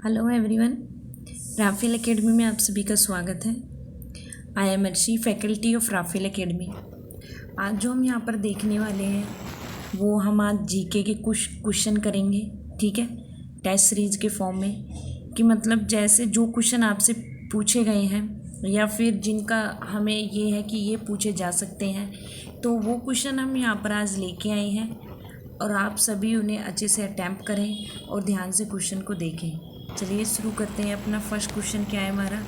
Hello everyone, Rafale academy में आप सभी का स्वागत है। I am Arshi, faculty of Raphael Academy. आज जो हम यहाँ पर देखने वाले हैं वो हम आज जीके के कुछ क्वेश्चन करेंगे, ठीक है, टेस्ट सीरीज के फॉर्म में। कि मतलब जैसे जो क्वेश्चन आपसे पूछे गए हैं या फिर जिनका हमें ये है कि ये पूछे जा सकते हैं, तो वो क्वेश्चन हम यहाँ पर आज लेके आए हैं और आप सभी उन्हें अच्छे से अटैम्प्ट करें और ध्यान से क्वेश्चन को देखें। चलिए शुरू करते हैं। अपना फर्स्ट क्वेश्चन क्या है हमारा,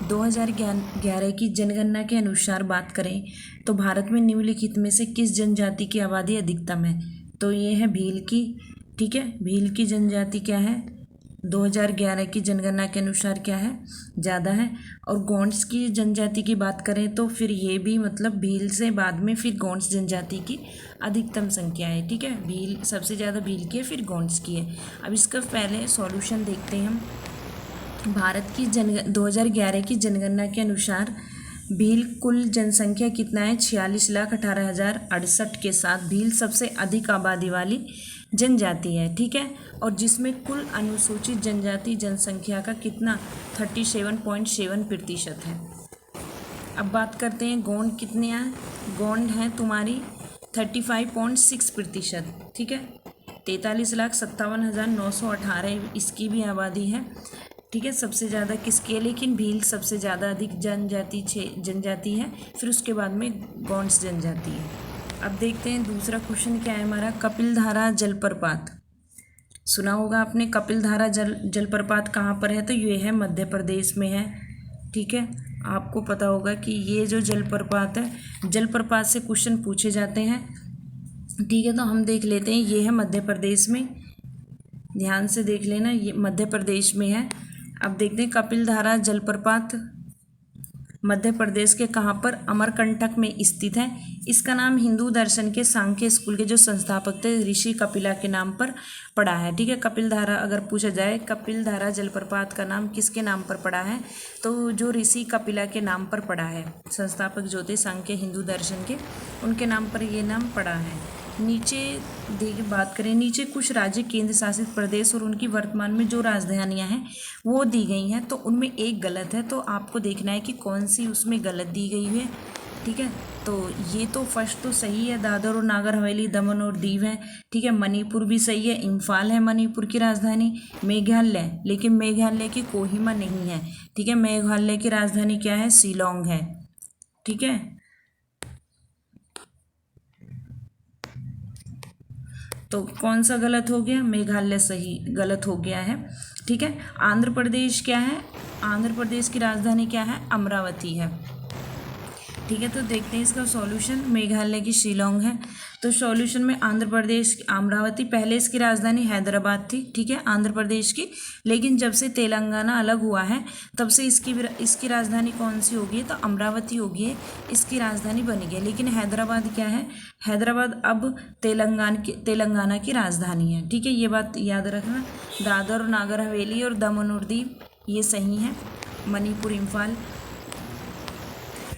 2011 की जनगणना के अनुसार बात करें तो भारत में निम्नलिखित में से किस जनजाति की आबादी अधिकतम है। तो ये है भील की, ठीक है, भील की जनजाति क्या है 2011 की जनगणना के अनुसार क्या है, ज़्यादा है। और गोंड्स की जनजाति की बात करें तो फिर ये भी मतलब भील से बाद में फिर गोंड्स जनजाति की अधिकतम संख्या है, ठीक है। भील सबसे ज़्यादा भील की है, फिर गोंड्स की है। अब इसका पहले सॉल्यूशन देखते हैं हम। भारत की 2011 की जनगणना के अनुसार भील कुल जनसंख्या कितना है, 46,18,068 के साथ भील सबसे अधिक आबादी वाली जनजाति है, ठीक है। और जिसमें कुल अनुसूचित जनजाति जनसंख्या का कितना 37.7% है। अब बात करते हैं गोंड कितने हैं। गोंड हैं तुम्हारी 35.6%, ठीक है। 43,57,918 इसकी भी आबादी है, ठीक है। सबसे ज़्यादा किसकी है, लेकिन भील सबसे ज़्यादा अधिक जनजाति है, फिर उसके बाद में गोंड्स जनजाति है। अब देखते हैं दूसरा क्वेश्चन क्या है हमारा, कपिलधारा जलप्रपात। सुना होगा आपने, कपिलधारा जलप्रपात कहाँ पर है, तो ये है मध्य प्रदेश में है, ठीक है। आपको पता होगा कि ये जो जलप्रपात है, जलप्रपात से क्वेश्चन पूछे जाते हैं, ठीक है। तो हम देख लेते हैं, ये है मध्य प्रदेश में, ध्यान से देख लेना, ये मध्य प्रदेश में है। अब देखते हैं कपिलधारा जलप्रपात मध्य प्रदेश के कहाँ पर, अमरकंटक में स्थित है। इसका नाम हिंदू दर्शन के सांख्य स्कूल के जो संस्थापक थे ऋषि कपिला के नाम पर पड़ा है, ठीक है। कपिलधारा अगर पूछा जाए कपिलधारा जलप्रपात का नाम किसके नाम पर पड़ा है, तो जो ऋषि कपिला के नाम पर पड़ा है, संस्थापक जो थे सांख्य हिंदू दर्शन के, उनके नाम पर ये नाम पड़ा है। नीचे बात करें, नीचे कुछ राज्य केंद्र शासित प्रदेश और उनकी वर्तमान में जो राजधानियां हैं वो दी गई हैं, तो उनमें एक गलत है, तो आपको देखना है कि कौन सी उसमें गलत दी गई है, ठीक है। तो ये तो फर्स्ट तो सही है, दादर और नागर हवेली, दमन और दीव है, ठीक है। मणिपुर भी सही है, इम्फाल है मणिपुर की राजधानी। मेघालय, लेकिन मेघालय की कोहिमा नहीं है, ठीक है। मेघालय की राजधानी क्या है, शिलोंग है, ठीक है। तो कौन सा गलत हो गया, मेघालय सही गलत हो गया है, ठीक है। आंध्र प्रदेश क्या है, आंध्र प्रदेश की राजधानी क्या है, अमरावती है, ठीक है। तो देखते हैं इसका सॉल्यूशन, मेघालय की शिलोंग है। तो सॉल्यूशन में आंध्र प्रदेश अमरावती, पहले इसकी राजधानी हैदराबाद थी, ठीक है, आंध्र प्रदेश की, लेकिन जब से तेलंगाना अलग हुआ है तब से इसकी राजधानी कौन सी होगी, तो अमरावती होगी है, इसकी राजधानी बनी है। लेकिन हैदराबाद क्या है, हैदराबाद अब तेलंगाना की राजधानी है, ठीक है। ये बात याद रखना। दादर और नागर हवेली और दमन और दीव ये सही है, मणिपुर, इम्फाल।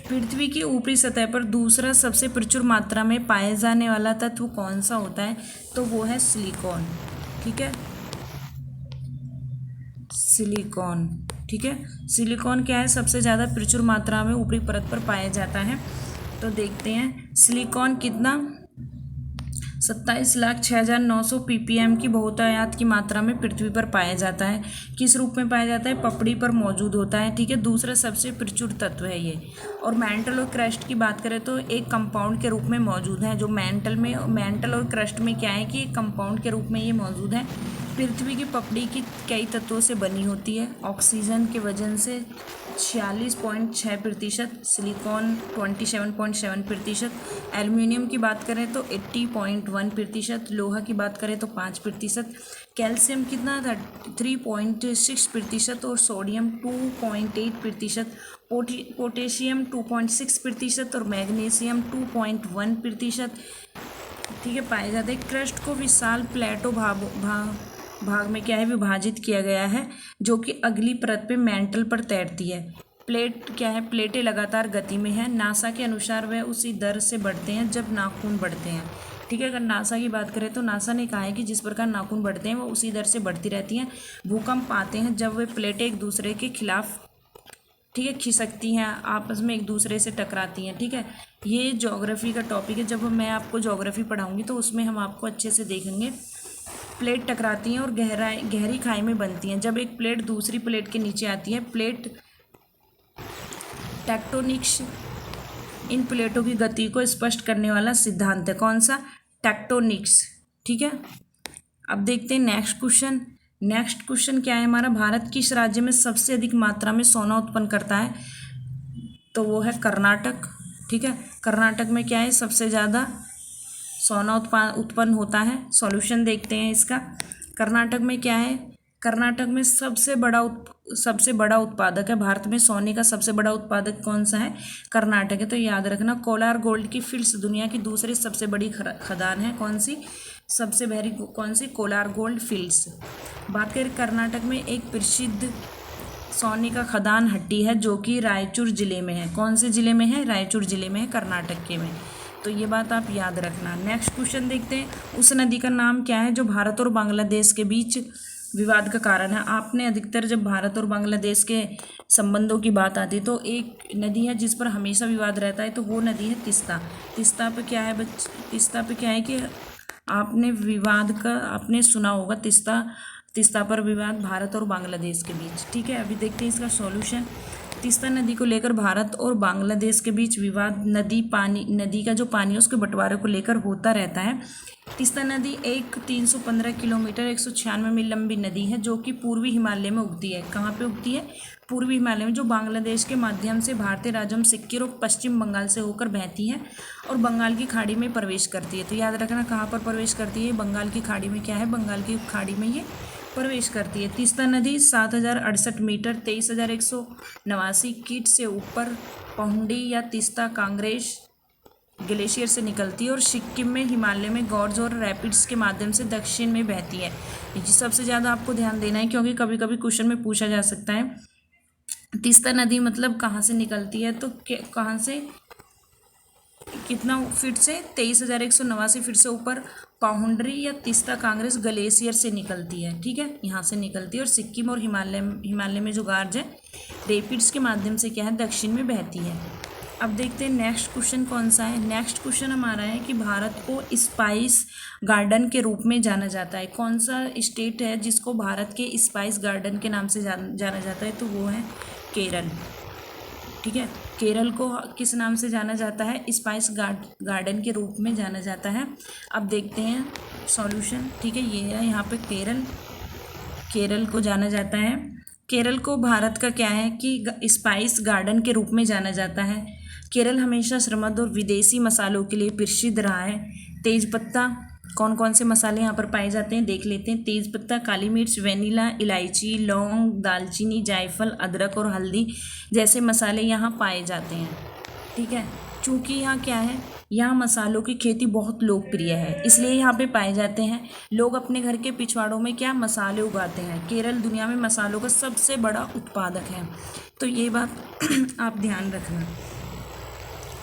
पृथ्वी की ऊपरी सतह पर दूसरा सबसे प्रचुर मात्रा में पाए जाने वाला तत्व कौन सा होता है, तो वो है सिलिकॉन, ठीक है, सिलिकॉन, ठीक है। सिलिकॉन क्या है, सबसे ज़्यादा प्रचुर मात्रा में ऊपरी परत पर पाया जाता है। तो देखते हैं सिलिकॉन कितना, 27,06,900 ppm की बहुतायत की मात्रा में पृथ्वी पर पाया जाता है। किस रूप में पाया जाता है, पपड़ी पर मौजूद होता है, ठीक है। दूसरा सबसे प्रचुर तत्व है ये। और मेंटल और क्रस्ट की बात करें तो एक कंपाउंड के रूप में मौजूद है, जो मेंटल और क्रस्ट में क्या है कि एक कंपाउंड के रूप में ये मौजूद है। पृथ्वी की पपड़ी की कई तत्वों से बनी होती है। ऑक्सीजन के वजन से 46.6%, सिलिकॉन 27.7%, एल्युमिनियम की बात करें तो 80.1%, लोहा की बात करें तो 5%, कैल्शियम कितना था 3.6% और सोडियम 2.8%, पोटेशियम 2.6% और मैग्नीशियम 2.1%, ठीक है, पाए जाते हैं। क्रस्ट को विशाल प्लेटो भाग में क्या है विभाजित किया गया है, जो कि अगली परत पे मेंटल पर तैरती है। प्लेट क्या है, प्लेटें लगातार गति में है। नासा के अनुसार वह उसी दर से बढ़ते हैं जब नाखून बढ़ते हैं। ठीक है। अगर नासा की बात करें तो नासा ने कहा है कि जिस प्रकार नाखून बढ़ते हैं वो उसी दर से बढ़ती रहती हैं। भूकंप आते हैं जब वे प्लेटें एक दूसरे के खिलाफ, ठीक है, खिसकती हैं, आपस में एक दूसरे से टकराती हैं। ठीक है, ये ज्योग्राफी का टॉपिक है। जब मैं आपको ज्योग्राफी पढ़ाऊंगी तो उसमें हम आपको अच्छे से देखेंगे। प्लेट टकराती हैं और गहरी खाई में बनती हैं। जब एक प्लेट दूसरी प्लेट के नीचे आती है, प्लेट टेक्टोनिक्स इन प्लेटों की गति को स्पष्ट करने वाला सिद्धांत है। कौन सा? टेक्टोनिक्स। ठीक है, अब देखते हैं नेक्स्ट क्वेश्चन। नेक्स्ट क्वेश्चन क्या है हमारा? भारत किस राज्य में सबसे अधिक मात्रा में सोना उत्पन्न करता है? तो वो है कर्नाटक। ठीक है, कर्नाटक में क्या है? सबसे ज़्यादा सोना उत्पन्न होता है। सॉल्यूशन देखते हैं इसका। कर्नाटक में क्या है? कर्नाटक में सबसे बड़ा उत्पादक है। भारत में सोने का सबसे बड़ा उत्पादक कौन सा है? कर्नाटक है। तो याद रखना। कोलार गोल्ड की फील्ड्स दुनिया की दूसरी सबसे बड़ी खदान है। कौन सी? सबसे बड़ी कौन सी? Kolar gold fields. बात करें कर्नाटक में एक प्रसिद्ध सोने का खदान हट्टी है जो कि रायचूर जिले में है। कौन से जिले में है? रायचूर जिले में है, कर्नाटक के में। तो ये बात आप याद रखना। नेक्स्ट क्वेश्चन देखते हैं। उस नदी का नाम क्या है जो भारत और बांग्लादेश के बीच विवाद का कारण है? आपने अधिकतर जब भारत और बांग्लादेश के संबंधों की बात आती है तो एक नदी है जिस पर हमेशा विवाद रहता है, तो वो नदी है तीस्ता। तीस्ता पे क्या है तीस्ता पे क्या है कि आपने सुना होगा, तीस्ता पर विवाद भारत और बांग्लादेश के बीच। ठीक है, अभी देखते हैं इसका सॉल्यूशन। तीस्ता नदी को लेकर भारत और बांग्लादेश के बीच विवाद नदी का जो पानी है उसके बंटवारे को लेकर होता रहता है। तीस्ता नदी एक 315 किलोमीटर 196 मील लंबी नदी है जो कि पूर्वी हिमालय में उगती है। कहाँ पे उगती है? पूर्वी हिमालय में, जो बांग्लादेश के माध्यम से भारतीय राज्यों सिक्किम और पश्चिम बंगाल से होकर बहती है और बंगाल की खाड़ी में प्रवेश करती है। तो याद रखना कहाँ पर प्रवेश करती है? बंगाल की खाड़ी में। क्या है? बंगाल की खाड़ी में ये प्रवेश करती है। तीस्ता नदी 7068 मीटर 23,189 फीट से ऊपर पहुंडी या तीस्ता कांग्रेस ग्लेशियर से निकलती है और सिक्किम में हिमालय में गॉर्ज और रैपिड्स के माध्यम से दक्षिण में बहती है। ये सबसे ज़्यादा आपको ध्यान देना है क्योंकि कभी कभी क्वेश्चन में पूछा जा सकता है। तीस्ता नदी मतलब कहाँ से निकलती है? तो कहाँ से, कितना फीट से? 23,189 फीट से ऊपर पाउंड्री या तीस्ता कांग्रेस ग्लेशियर से निकलती है। ठीक है, यहाँ से निकलती है और सिक्किम और हिमालय में जो गार्ज है रेपिड्स के माध्यम से क्या है? दक्षिण में बहती है। अब देखते हैं नेक्स्ट क्वेश्चन कौन सा है। नेक्स्ट क्वेश्चन हमारा है कि भारत को स्पाइस गार्डन के रूप में जाना जाता है। कौन सा स्टेट है जिसको भारत के स्पाइस गार्डन के नाम से जाना जाता है? तो वो है केरल। ठीक है, केरल को किस नाम से जाना जाता है? स्पाइस गार्डन के रूप में जाना जाता है। अब देखते हैं सॉल्यूशन। ठीक है, ये है यहाँ पे केरल को जाना जाता है। केरल को भारत का क्या है कि स्पाइस गार्डन के रूप में जाना जाता है। केरल हमेशा समृद्ध और विदेशी मसालों के लिए प्रसिद्ध रहा है। तेज़पत्ता, कौन कौन से मसाले यहाँ पर पाए जाते हैं देख लेते हैं। तेज़पत्ता, काली मिर्च, वेनिला, इलायची, लौंग, दालचीनी, जायफल, अदरक और हल्दी जैसे मसाले यहाँ पाए जाते हैं। ठीक है, चूँकि यहाँ क्या है, यहाँ मसालों की खेती बहुत लोकप्रिय है इसलिए यहाँ पे पाए जाते हैं। लोग अपने घर के पिछवाड़ों में क्या मसाले उगाते हैं। केरल दुनिया में मसालों का सबसे बड़ा उत्पादक है। तो ये बात आप ध्यान रखना।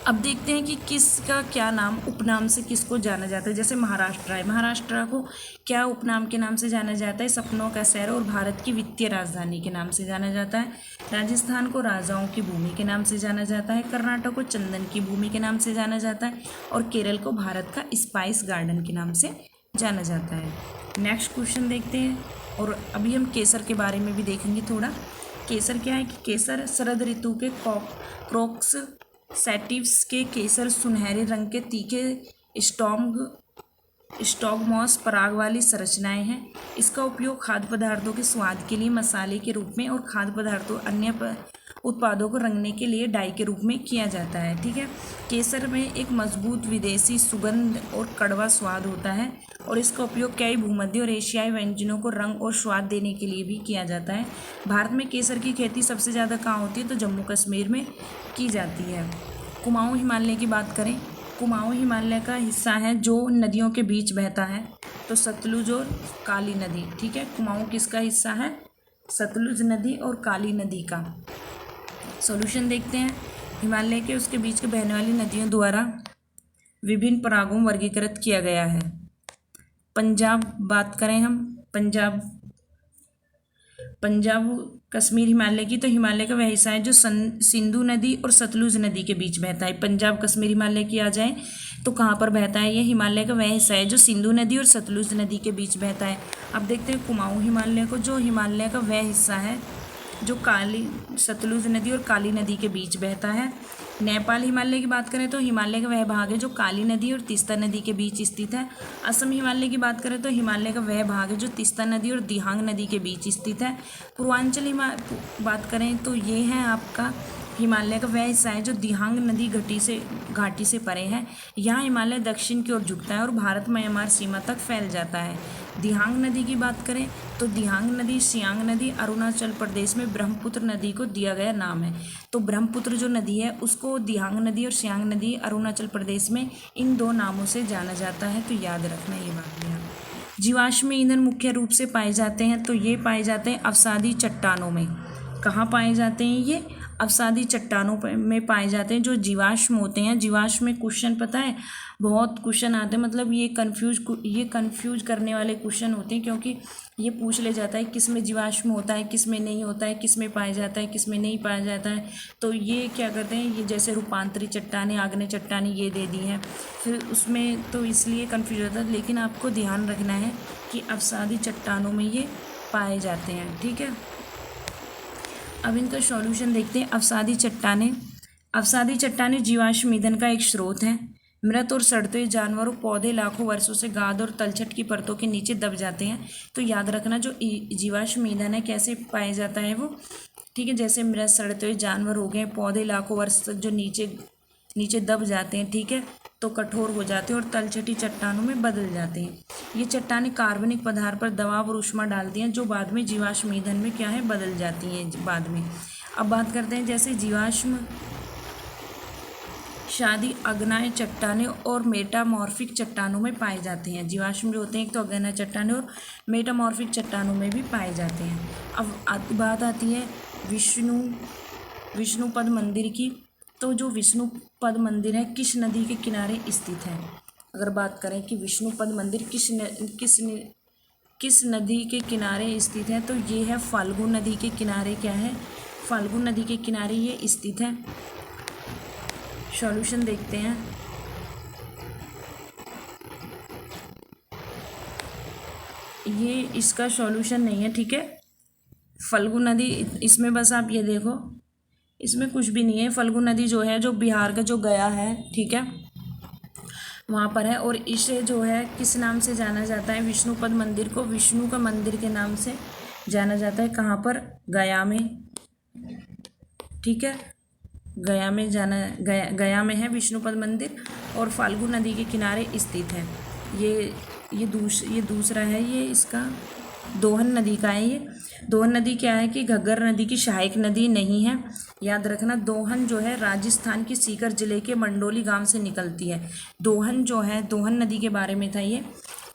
अब देखते हैं कि किसका क्या नाम, उपनाम से किसको जाना जाता है। जैसे महाराष्ट्र है, महाराष्ट्र को क्या उपनाम के नाम से जाना जाता है? सपनों का शहर और भारत की वित्तीय राजधानी के नाम से जाना जाता है। राजस्थान को राजाओं की भूमि के नाम से जाना जाता है। कर्नाटक को चंदन की भूमि के नाम से जाना जाता है और केरल को भारत का स्पाइस गार्डन के नाम से जाना जाता है। नेक्स्ट क्वेश्चन देखते हैं। और अभी हम केसर के बारे में भी देखेंगे थोड़ा। केसर क्या है कि केसर शरद ऋतु के क्रॉक्स सैटिव्स के केसर सुनहरे रंग के तीखे स्टॉगमॉस पराग वाली संरचनाएं हैं। इसका उपयोग खाद्य पदार्थों के स्वाद के लिए मसाले के रूप में और खाद्य पदार्थों अन्य उत्पादों को रंगने के लिए डाई के रूप में किया जाता है। ठीक है, केसर में एक मजबूत विदेशी सुगंध और कड़वा स्वाद होता है और इसका उपयोग कई भूमध्य और एशियाई व्यंजनों को रंग और स्वाद देने के लिए भी किया जाता है। भारत में केसर की खेती सबसे ज़्यादा कहाँ होती है? तो जम्मू कश्मीर में की जाती है। कुमाऊँ हिमालय की बात करें, कुमाऊँ हिमालय का हिस्सा है जो नदियों के बीच बहता है। तो सतलुज और काली नदी। ठीक है, कुमाऊँ किसका हिस्सा है? सतलुज नदी और काली नदी का। सॉल्यूशन देखते हैं। हिमालय के उसके बीच के बहने वाली नदियों द्वारा विभिन्न परागों में वर्गीकृत किया गया है। पंजाब बात करें हम, पंजाब कश्मीर हिमालय की, तो हिमालय का वह हिस्सा है जो सिंधु नदी और सतलुज नदी के बीच बहता है। पंजाब कश्मीर हिमालय की आ जाए तो कहाँ पर बहता है ये? हिमालय का वह हिस्सा है जो सिंधु नदी और सतलुज नदी के बीच बहता है। अब देखते हैं कुमाऊं हिमालय को, जो हिमालय का वह हिस्सा है जो सतलुज नदी और काली नदी के बीच बहता है। नेपाल हिमालय की बात करें तो हिमालय का वह भाग है जो काली नदी और तीस्ता नदी के बीच स्थित है। असम हिमालय की बात करें तो हिमालय का वह भाग है जो तीस्ता नदी और दिहांग नदी के बीच स्थित है। पूर्वांचल बात करें तो ये है आपका हिमालय का वह हिस्सा है जो दिहांग नदी घाटी से परे है। यहाँ हिमालय दक्षिण की ओर झुकता है और भारत म्यांमार सीमा तक फैल जाता है। दिहांग नदी की बात करें तो दिहांग नदी सियांग नदी अरुणाचल प्रदेश में ब्रह्मपुत्र नदी को दिया गया नाम है। तो ब्रह्मपुत्र जो नदी है उसको दिहांग नदी और सियांग नदी अरुणाचल प्रदेश में इन दो नामों से जाना जाता है, तो याद रखना ये बात भी। जीवाश्म ईंधन मुख्य रूप से पाए जाते हैं, तो ये पाए जाते हैं अवसादी चट्टानों में। कहाँ पाए जाते हैं ये? अवसादी चट्टानों में पाए जाते हैं जो जीवाश्म होते हैं। जीवाश्म में क्वेश्चन पता है बहुत क्वेश्चन आते हैं, मतलब ये कंफ्यूज करने वाले क्वेश्चन होते हैं, क्योंकि ये पूछ ले जाता है किस में जीवाश्म होता है, किस में नहीं होता है, किस में पाया जाता है, किस में नहीं पाया जाता है। तो ये क्या करते हैं, ये जैसे रूपांतरी चट्टानें, आग्नेय चट्टानें ये दे दी हैं, फिर उसमें तो इसलिए कन्फ्यूज होता है। लेकिन आपको ध्यान रखना है कि अवसादी चट्टानों में ये पाए जाते हैं, ठीक है। अब इनका सॉल्यूशन देखते हैं। अवसादी चट्टानें जीवाश्म ईंधन का एक स्रोत है। मृत और सड़ते हुए जानवरों पौधे लाखों वर्षों से गाद और तलछट की परतों के नीचे दब जाते हैं। तो याद रखना जो जीवाश्म ईंधन है कैसे पाया जाता है वो, ठीक है। जैसे मृत सड़ते हुए जानवर हो गए, पौधे लाखों वर्ष तक जो नीचे दब जाते हैं, ठीक है, तो कठोर हो जाते हैं और तलछटी चट्टानों में बदल जाते हैं। ये चट्टानें कार्बनिक पदार्थ पर दबाव और ऊष्मा डालती हैं जो बाद में जीवाश्म ईंधन में क्या है बदल जाती हैं बाद में। अब बात करते हैं जैसे जीवाश्म शादी अग्नाय चट्टानें और मेटामॉर्फिक चट्टानों में पाए जाते हैं। जीवाश्म जो होते हैं एक तो अग्नाय चट्टानें और मेटामॉर्फिक चट्टानों में भी पाए जाते हैं। अब बात आती है विष्णुपद मंदिर की। तो जो विष्णुपद मंदिर है किस नदी के किनारे स्थित है? अगर बात करें कि विष्णुपद मंदिर किस नदी के किनारे स्थित है, तो ये है फाल्गु नदी के किनारे। क्या है? फाल्गु नदी के किनारे ये स्थित है। सॉल्यूशन देखते हैं। ये इसका सॉल्यूशन नहीं है, ठीक है। फाल्गु नदी, इसमें बस आप ये देखो, इसमें कुछ भी नहीं है। फाल्गु नदी जो है जो बिहार का जो गया है, ठीक है, वहाँ पर है। और इसे जो है किस नाम से जाना जाता है? विष्णुपद मंदिर को विष्णु का मंदिर के नाम से जाना जाता है। कहाँ पर? गया में, ठीक है, गया में है विष्णुपद मंदिर और फाल्गु नदी के किनारे स्थित है। ये दूसरा है, ये इसका दोहन नदी का है। ये दोहन नदी क्या है कि घग्गर नदी की सहायक नदी नहीं है, याद रखना। दोहन जो है राजस्थान के सीकर जिले के मंडोली गांव से निकलती है। दोहन जो है, दोहन नदी के बारे में था ये।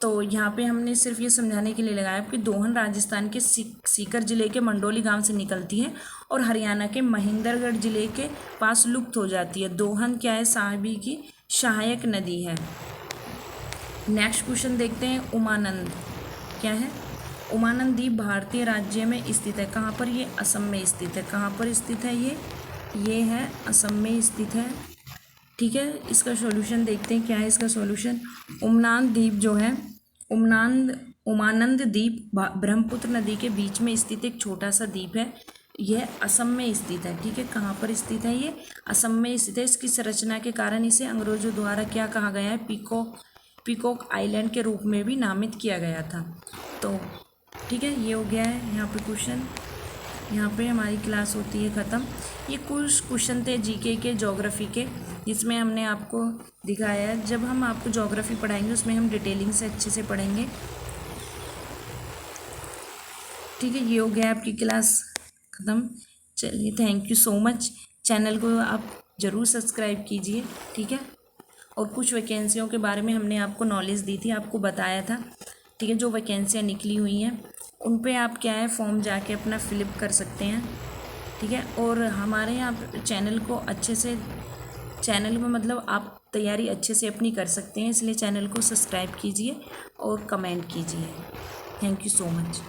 तो यहाँ पे हमने सिर्फ ये समझाने के लिए लगाया कि दोहन राजस्थान के सीकर जिले के मंडोली गांव से निकलती है और हरियाणा के महेंद्रगढ़ जिले के पास लुप्त हो जाती है। दोहन क्या है? साहिबी की सहायक नदी है। नेक्स्ट क्वेश्चन देखते हैं। उमानंद क्या है? उमानंद द्वीप भारतीय राज्य में स्थित है। कहाँ पर? ये असम में स्थित है। कहाँ पर स्थित है ये है असम में स्थित है, ठीक है। इसका सॉल्यूशन देखते हैं। क्या है इसका सॉल्यूशन? उमानंद द्वीप जो है, उमानंद द्वीप ब्रह्मपुत्र नदी के बीच में स्थित एक छोटा सा द्वीप है। यह असम में स्थित है, ठीक है। कहाँ पर स्थित है? ये असम में स्थित है। इसकी संरचना के कारण इसे अंग्रेजों द्वारा क्या कहा गया है? पीकॉक आइलैंड के रूप में भी नामित किया गया था। तो ठीक है, ये हो गया है यहाँ पे क्वेश्चन। यहाँ पे हमारी क्लास होती है ख़त्म। ये कुछ क्वेश्चन थे जीके के, ज्योग्राफी के, जिसमें हमने आपको दिखाया है। जब हम आपको ज्योग्राफी पढ़ाएंगे उसमें हम डिटेलिंग से अच्छे से पढ़ेंगे, ठीक है। ये हो गया आपकी क्लास ख़त्म। चलिए, thank you so much. Channel को आप ज़रूर सब्सक्राइब कीजिए, ठीक है। और कुछ वैकेंसियों के बारे में हमने आपको नॉलेज दी थी, आपको बताया था, ठीक है। जो वैकेंसियाँ निकली हुई हैं उन पे आप क्या है फॉर्म जाके अपना फिलअप कर सकते हैं, ठीक है। और हमारे यहाँ चैनल को अच्छे से, चैनल में मतलब आप तैयारी अच्छे से अपनी कर सकते हैं। इसलिए चैनल को सब्सक्राइब कीजिए और कमेंट कीजिए। Thank you so much.